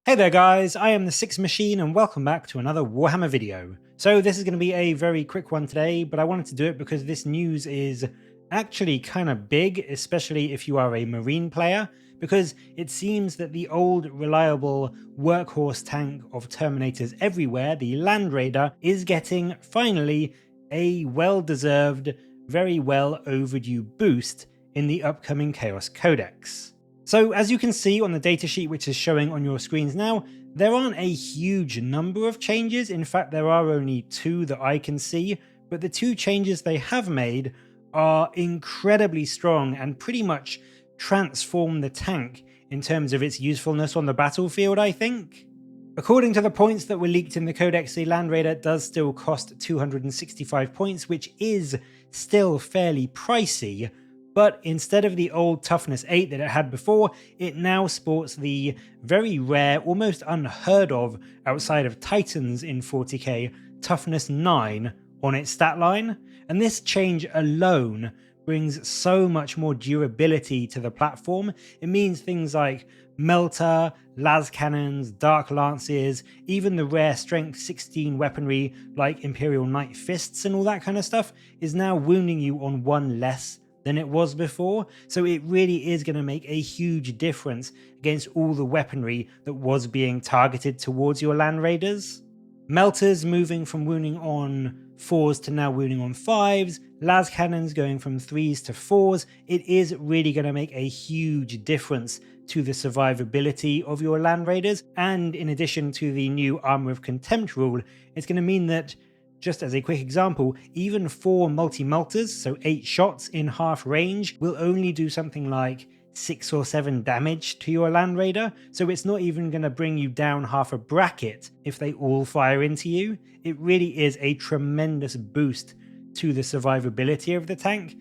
Hey there guys, I am the Six Machine and welcome back to another Warhammer video. So this is going to be a very quick one today, but I wanted to do it because this news is actually kind of big, especially if you are a Marine player, because it seems that the old reliable workhorse tank of Terminators everywhere, the Land Raider, is getting finally a well-deserved, very well overdue boost in the upcoming Chaos Codex. So as you can see on the datasheet which is showing on your screens now, there aren't a huge number of changes. In fact, there are only two that I can see, but the two changes they have made are incredibly strong and pretty much transform the tank in terms of its usefulness on the battlefield, I think. According to the points that were leaked in the Codex, the Land Raider does still cost 265 points, which is still fairly pricey. But instead of the old Toughness 8 that it had before, it now sports the very rare, almost unheard of outside of Titans in 40k, Toughness 9 on its stat line. And this change alone brings so much more durability to the platform. It means things like Melter, Lascannons, Dark Lances, even the rare strength 16 weaponry like Imperial Knight Fists and all that kind of stuff is now wounding you on one less than it was before, so it really is going to make a huge difference against all the weaponry that was being targeted towards your Land Raiders. Melters moving from wounding on 4s to now wounding on 5s, Lascannons going from 3s to 4s, it is really going to make a huge difference to the survivability of your Land Raiders, and in addition to the new Armor of Contempt rule, it's going to mean that, just as a quick example, even 4 multi-melters, so 8 shots in half range, will only do something like 6 or 7 damage to your Land Raider, so it's not even going to bring you down half a bracket if they all fire into you. It really is a tremendous boost to the survivability of the tank,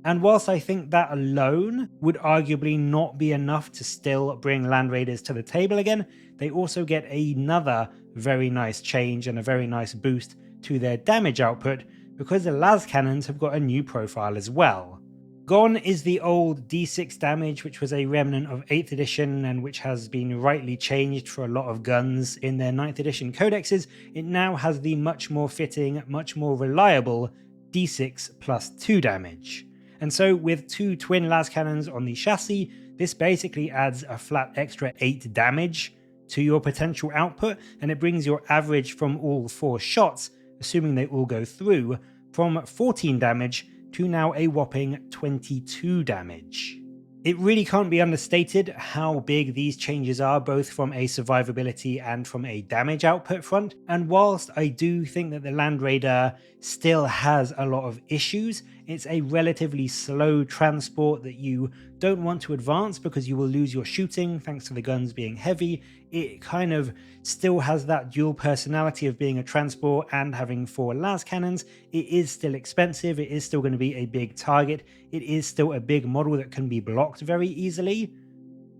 and whilst I think that alone would arguably not be enough to still bring Land Raiders to the table again, they also get another very nice change and a very nice boost to their damage output because the Lascannons have got a new profile as well. Gone is the old D6 damage, which was a remnant of 8th edition and which has been rightly changed for a lot of guns in their 9th edition codexes. It now has the much more fitting, much more reliable D6 plus 2 damage. And so with 2 twin Lascannons on the chassis, this basically adds a flat extra 8 damage to your potential output, and it brings your average from all 4 shots, assuming they all go through, from 14 damage to now a whopping 22 damage. It really can't be understated how big these changes are, both from a survivability and from a damage output front, and whilst I do think that the Land Raider still has a lot of issues, it's a relatively slow transport that you don't want to advance because you will lose your shooting thanks to the guns being heavy. It kind of still has that dual personality of being a transport and having 4 Lascannons. It is still expensive, it is still going to be a big target, it is still a big model that can be blocked very easily.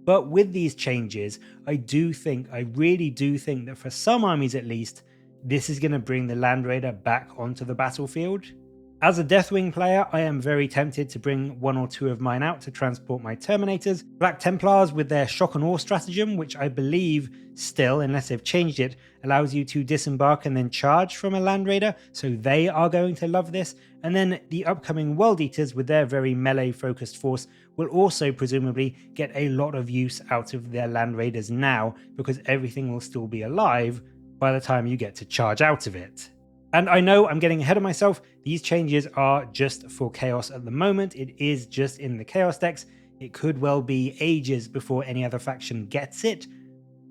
But with these changes, I really do think that for some armies at least, this is going to bring the Land Raider back onto the battlefield. As a Deathwing player, I am very tempted to bring 1 or 2 of mine out to transport my Terminators. Black Templars with their Shock and Awe stratagem, which I believe still, unless they've changed it, allows you to disembark and then charge from a Land Raider, so they are going to love this. And then the upcoming World Eaters with their very melee focused force will also presumably get a lot of use out of their Land Raiders now, because everything will still be alive by the time you get to charge out of it. And I know I'm getting ahead of myself, these changes are just for Chaos at the moment, it is just in the Chaos decks, it could well be ages before any other faction gets it,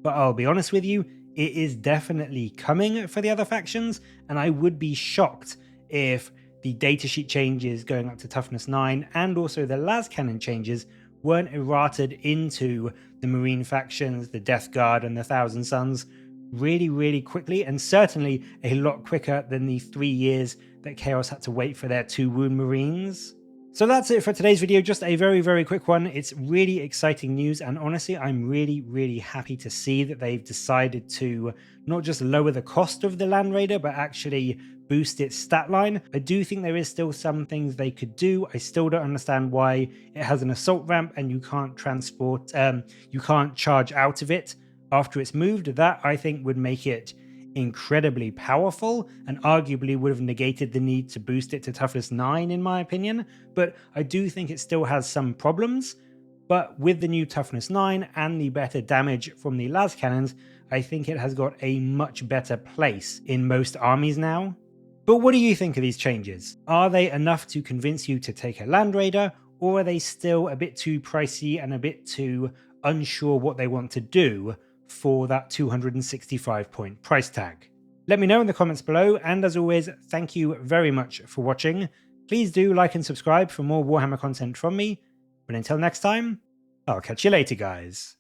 but I'll be honest with you, it is definitely coming for the other factions, and I would be shocked if the datasheet changes going up to Toughness 9 and also the Lascannon changes weren't errated into the Marine factions, the Death Guard and the Thousand Sons really quickly, and certainly a lot quicker than the 3 years that Chaos had to wait for their 2 Wound Marines. So that's it for today's video, just a very quick one. It's really exciting news, and honestly I'm really happy to see that they've decided to not just lower the cost of the Land Raider but actually boost its stat line. I do think there is still some things they could do. I still don't understand why it has an assault ramp and you can't transport, you can't charge out of it after it's moved, that I think would make it incredibly powerful and arguably would have negated the need to boost it to toughness 9 in my opinion, but I do think it still has some problems. But with the new toughness 9 and the better damage from the Lascannons, I think it has got a much better place in most armies now. But what do you think of these changes? Are they enough to convince you to take a Land Raider, or are they still a bit too pricey and a bit too unsure what they want to do for that 265 point price tag? Let me know in the comments below, and as always, thank you very much for watching. Please do like and subscribe for more Warhammer content from me, but until next time, I'll catch you later, guys.